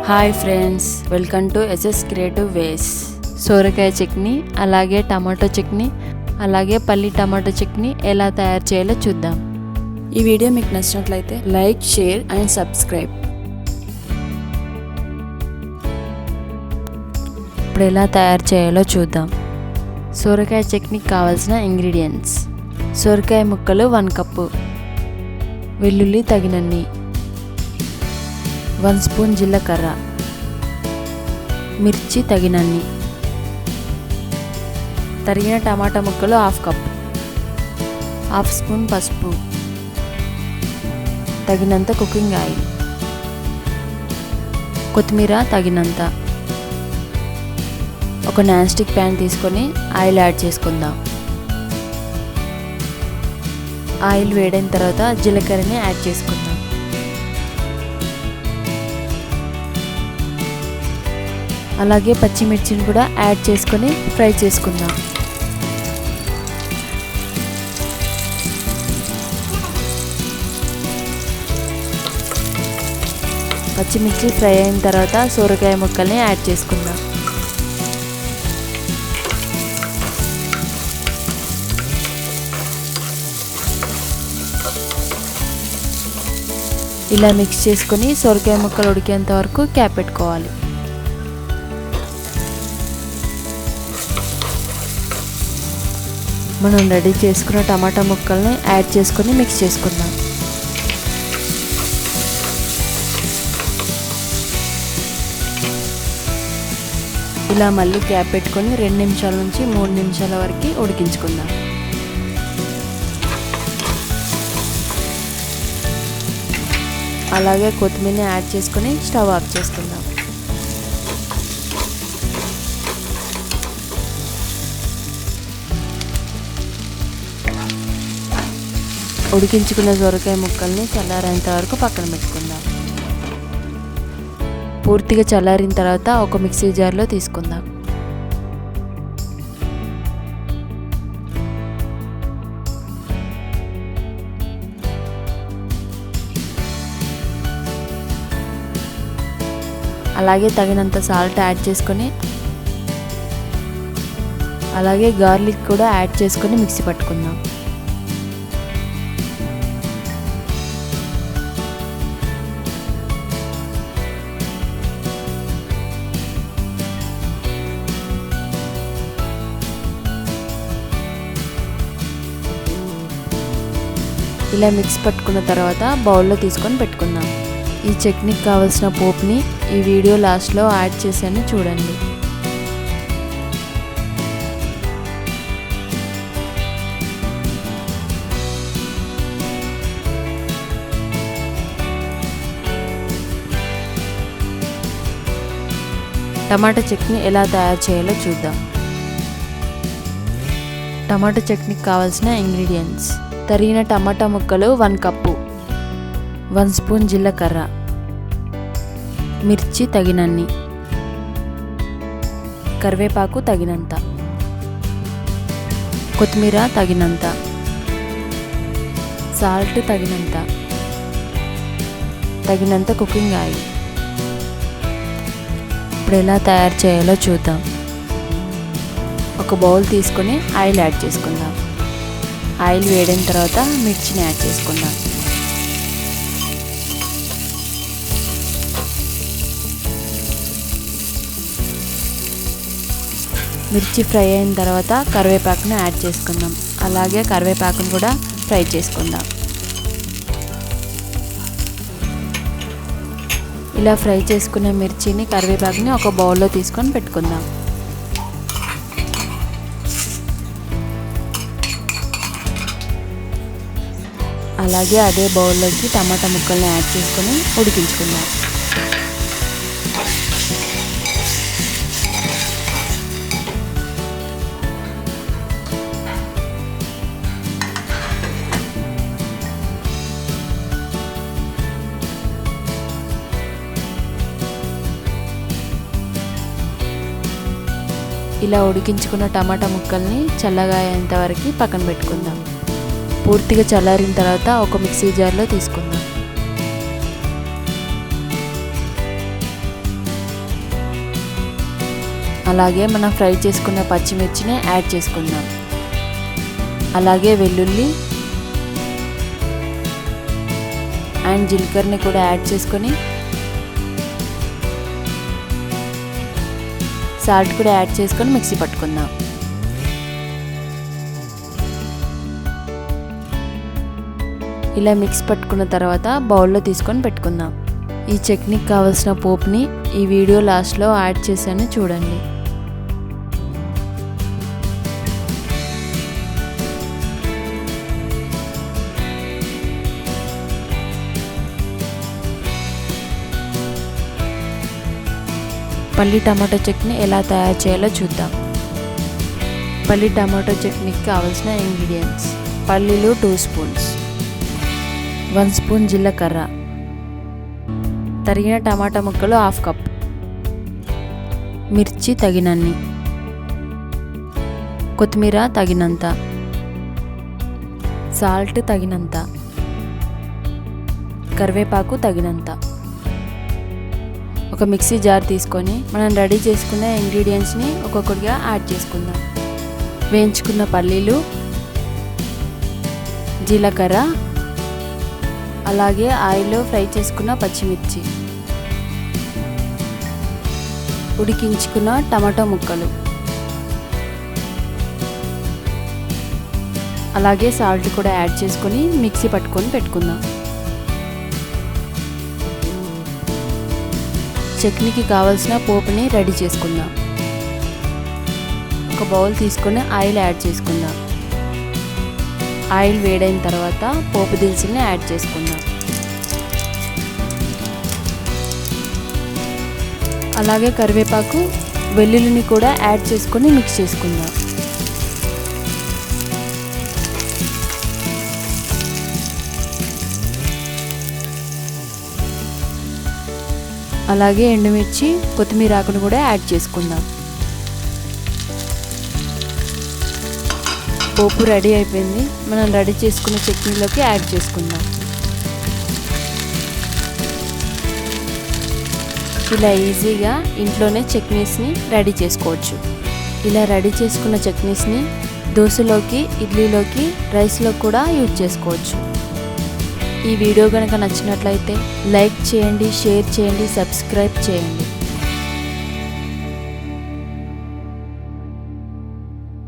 Hi friends, welcome to SS creative ways. సోరకాయ చట్నీ, అలాగే tomato chutney, అలాగే పల్లి టమాటో చట్నీ ఎలా తయారు చేయాలో చూద్దాం. ఈ వీడియో మీకు నచ్చినట్లయితే లైక్, షేర్ అండ్ సబ్స్క్రైబ్. ఇప్పుడు ఎలా తయారు చేయాలో చూద్దాం. సోరకాయ చట్నీకి కావాల్సిన ఇంగ్రీడియంట్స్: సోరకాయ ముక్కలు 1 కప్పు, వెల్లుల్లి తగినన్ని, 1 స్పూన్ జీలకర్ర, మిర్చి తగినన్ని, తరిగిన టమాటా ముక్కలు 1/2 కప్పు, 1/2 స్పూన్ పసుపు, తగినంత కుకింగ్ ఆయిల్, కొత్తిమీర తగినంత. ఒక నాన్ స్టిక్ ప్యాన్ తీసుకొని ఆయిల్ యాడ్ చేసుకుందాం. ఆయిల్ వేడైన తర్వాత జీలకర్రని యాడ్ చేసుకుందాం. అలాగే పచ్చిమిర్చిని కూడా యాడ్ చేసుకొని ఫ్రై చేసుకుందాం. పచ్చిమిర్చి ఫ్రై అయిన తర్వాత సోరకాయ ముక్కల్ని యాడ్ చేసుకుందాం. ఇలా మిక్స్ చేసుకొని సోరకాయ ముక్కలు ఉడికేంత వరకు క్యాప్ పెట్టుకోవాలి. మనం రెడీ చేసుకున్న టమాటా ముక్కల్ని యాడ్ చేసుకొని మిక్స్ చేసుకుందాం. ఇలా మళ్ళీ క్యాప్ పెట్టుకొని 2 నిమిషాల నుంచి 3 నిమిషాల వరకు ఉడికించుకుందాం. అలాగే కొత్తిమీరని యాడ్ చేసుకొని స్టవ్ ఆఫ్ చేసుకుందాం. ఉడికించుకున్న సొరకాయ ముక్కల్ని చల్లారేంత వరకు పక్కన పెట్టుకుందాం. పూర్తిగా చల్లారిన తర్వాత ఒక మిక్సీ జార్లో తీసుకుందాం. అలాగే తగినంత సాల్ట్ యాడ్ చేసుకొని, అలాగే గార్లిక్ కూడా యాడ్ చేసుకొని మిక్సీ పట్టుకుందాం. ఇలా మిక్స్ పట్టుకున్న తర్వాత బౌల్లో తీసుకొని పెట్టుకుందాం. ఈ చట్నీకి కావాల్సిన పోపుని ఈ వీడియో లాస్ట్లో యాడ్ చేశాను, చూడండి. టమాటా చట్నీ ఎలా తయారు చేయాలో చూద్దాం. టమాటా చట్నీకి కావాల్సిన ఇంగ్రీడియంట్స్: తరిగిన టమాటా ముక్కలు 1 కప్పు, 1 స్పూన్ జీలకర్ర, మిర్చి తగినన్ని, కరివేపాకు తగినంత, కొత్తిమీర తగినంత, సాల్ట్ తగినంత, తగినంత కుకింగ్ ఆయిల్. ఇప్పుడు ఎలా తయారు చేయాలో చూద్దాం. ఒక బౌల్ తీసుకొని ఆయిల్ యాడ్ చేసుకుందాం. ఆయిల్ వేడిన తర్వాత మిర్చిని యాడ్ చేసుకుందాం. మిర్చి ఫ్రై అయిన తర్వాత కరివేపాకును యాడ్ చేసుకుందాం. అలాగే కరివేపాకును కూడా ఫ్రై చేసుకుందాం. ఇలా ఫ్రై చేసుకున్న మిర్చిని, కరివేపాకుని ఒక బౌల్లో తీసుకొని పెట్టుకుందాం. అలాగే అదే బౌల్లోకి టమాటా ముక్కల్ని యాడ్ చేసుకొని ఉడికించుకుందాం. ఇలా ఉడికించుకున్న టమాటా ముక్కల్ని చల్లగా అయ్యేంత వరకు పక్కన పెట్టుకుందాం. పూర్తిగా చల్లారిన తర్వాత ఒక మిక్సీ జార్లో తీసుకుందాం. అలాగే మనం ఫ్రై చేసుకున్న పచ్చిమిర్చిని యాడ్ చేసుకుందాం. అలాగే వెల్లుల్లి అండ్ జీలకర్రని కూడా యాడ్ చేసుకొని సాల్ట్ కూడా యాడ్ చేసుకొని మిక్సీ పట్టుకుందాం. ఇలా మిక్స్ పట్టుకున్న తర్వాత బౌల్లో తీసుకొని పెట్టుకుందాం. ఈ చట్నీకి కావాల్సిన పోపుని ఈ వీడియో లాస్ట్లో యాడ్ చేశాను, చూడండి. పల్లి టమాటో చట్నీ ఎలా తయారు చేయాలో చూద్దాం. పల్లి టమాటో చట్నీకి కావాల్సిన ఇంగ్రీడియంట్స్: పల్లీలు 2 స్పూన్స్, 1 స్పూన్ జీలకర్ర, తరిగిన టమాటా ముక్కలు 1/2 కప్, మిర్చి తగినన్ని, కొత్తిమీర తగినంత, సాల్ట్ తగినంత, కరివేపాకు తగినంత. ఒక మిక్సీ జార్ తీసుకొని మనం రెడీ చేసుకున్న ఇంగ్రీడియంట్స్ని ఒక్కొక్కటిగా యాడ్ చేసుకుందాం. వేయించుకున్న పల్లీలు, జీలకర్ర, అలాగే ఆయిల్లో ఫ్రై చేసుకున్న పచ్చిమిర్చి, ఉడికించుకున్న టమాటో ముక్కలు, అలాగే సాల్ట్ కూడా యాడ్ చేసుకొని మిక్సీ పట్టుకొని పెట్టుకుందాం. చట్నీకి కావాల్సిన పోపుని రెడీ చేసుకుందాం. ఒక బౌల్ తీసుకొని ఆయిల్ యాడ్ చేసుకుందాం. ఆయిల్ వేడైన తర్వాత పోపు దినుసుల్ని యాడ్ చేసుకుందాం. అలాగే కరివేపాకు, వెల్లుల్లిని కూడా యాడ్ చేసుకొని మిక్స్ చేసుకుందాం. అలాగే ఎండుమిర్చి, కొత్తిమీర ఆకును కూడా యాడ్ చేసుకుందాం. పోపు రెడీ అయిపోయింది. మనం రెడీ చేసుకున్న చట్నీలోకి యాడ్ చేసుకుందాం. ఇలా ఈజీగా ఇంట్లోనే చట్నీస్ని రెడీ చేసుకోవచ్చు. ఇలా రెడీ చేసుకున్న చట్నీస్ని దోశలోకి, ఇడ్లీలోకి, రైస్లో కూడా యూజ్ చేసుకోవచ్చు. ఈ వీడియో కనుక నచ్చినట్లయితే లైక్ చేయండి, షేర్ చేయండి, సబ్స్క్రైబ్ చేయండి.